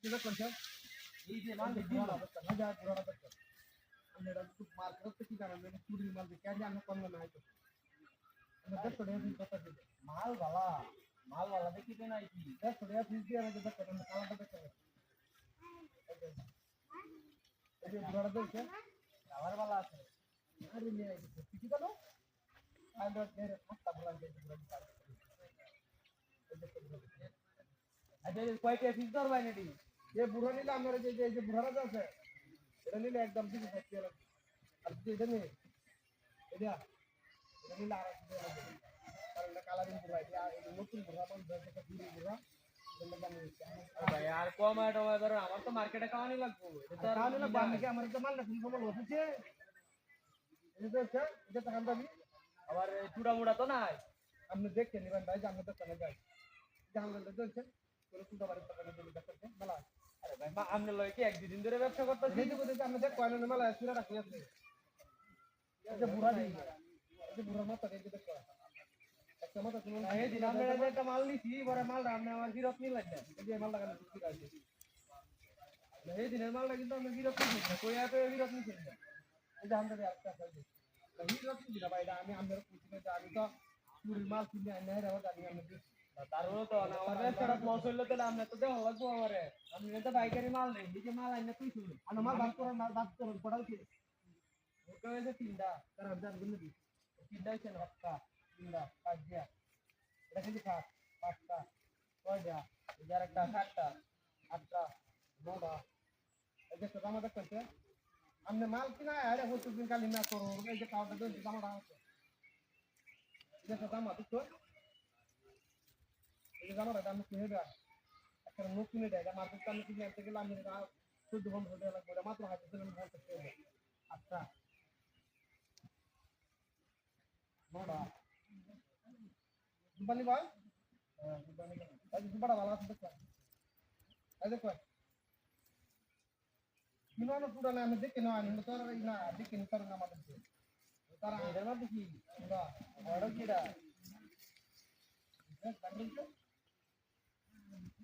kilo করছে এই যে মাল দেখি না হাজার পুরাটা দেখো আমরা তো মাল করতে কি জানা মানে চুরি মাল দেখে আজ আমরা কম না হয়তো আমরা 150 টাকা ফিস করতে দিই মাল वाला দেখি তো নাই কি 150 টাকা ফিস দিয়ে আমাদের দেখো আমরা কালাটা দেখো এই যে পুরাটা দেখছে কালার वाला আছে আরে নিয়ে আইছে কি বলো আমরা এর হাতটা বলা যায় আচ্ছা কয়টা ফিস ধরবাই নাকি ये बुरा नहीं ला मेरे जे बुरा रहा है এটা নিলে একদম কিছু থাকতে লাগে আর যদি এটা নিয়ে এটা নিলে আর কিছু লাগে কারণ এটা কালারিং বুরা এটা নতুন বুরা বল দেখতে পুরো বুরা ভাই আর কম আইটম ধরো আমার তো মার্কেটে কাওয়ানি লাগবে এটা তো কাওয়ানি লাগবে আমি কি আমার তো মাল না কোনো সময় হচ্ছে এটা তো কাম দাবি আবার চুড়া মুড়া তো নাই আপনি দেখতে নেবেন ভাই জানলে তো কেন যাই জানলে তো চলছে কোনো চুড়া বাড়ি টাকা দিলে দেখতে মেলা আরে ভাই মা আমনে লয় কি এক দুই দিন ধরে ব্যবসা করতেছি এই যে বলতে আমরা দেখ কয়না মেলা চুড়া রাখি আছে এই যে বুড়া দিই এই যে বুড়া মাথা দেখতে দেখো একটা মাথা তুমি এই দিন আমরা একটা মাল নিছি পরে মাল রান্না আমার বিরত নি লাগে এই যে মাল লাগানো ঠিক আছে এই দিনের মালটা কিন্তু আমরা বিরত নিছি না কই আপে বিরত নিছি না এই যে আমরা একটা আছে বিরত নিছি না ভাই আমি আমরা পুছিতে যে আমি তো চুরি মাল কিনে আইনা রে ওটা আমি তারপরে তো না আমাদের সেটা লস হইলো তাহলে আমরা তো দেওয়া লাগবো আমারে আমি তো বাইকারি মাল নেই এই যে মাল আইনা তুই শুন আর মাল বাদ করুন পড়াল কি ওকে হইছে তিনটা তার আদার গুলো দি তিনটা হইছে রক্কা তিনটা পাঁচটা এটা কি সাত পাঁচটা ছয়টা এর একটা সাতটা আটটা নয়টা এই যে তো আমাদের কাছে আমনে মাল কিনা আরে হচ্ছে দিন কালি না করো এই যে কাউটা দে দামটা আছে এই যে দাম আছে তো এই জানো দাম কি হবে একটা নতুন এটা মাত্র আমি কিনে আনতে গেলাম আমি 14 ঘন্টা হতে লাগবে মাত্র হাতে দিলাম বলতে হবে আচ্ছা নোডা দুবানি ভাই দুবানি আজ বড় ভালো আছে দেখো এই দেখো কিনো না পুরো না আমি দেখে না আমি তো না দেখে নি তার নাম আছে তারা এর মধ্যে কি না বড় কিডা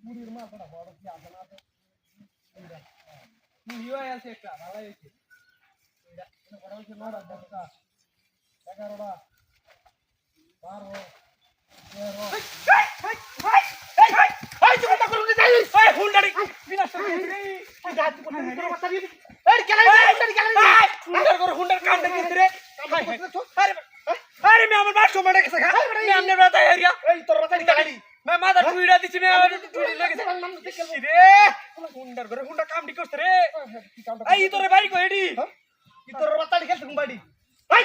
পুরির মা বড় বড় কি আছে না পুরিও আছে একটা ভালো হইছে এটা বড় হইছে না 10টা 11টা 12 13 তুমি তো করুন যাই এই হুন্ডারি বিনাশ রে এই গাছ করতে রে কথা দিয়ে এই কেলাই হুন্ডার করে হুন্ডার কাম দেখি রে আরে मैं আমার বাস মারা গেছে খা मैं আমনে রাতা এরিয়া এই তোর রাতা গাড়ি मैं মাথা টুইড়া দিছি मैं টুইড়ি লাগেছে রে হুন্ডার করে হুন্ডা কাম দি করছ রে এই তোরে বাড়ি কই এডি তোর রাতা খেলছ কোন বাড়ি এই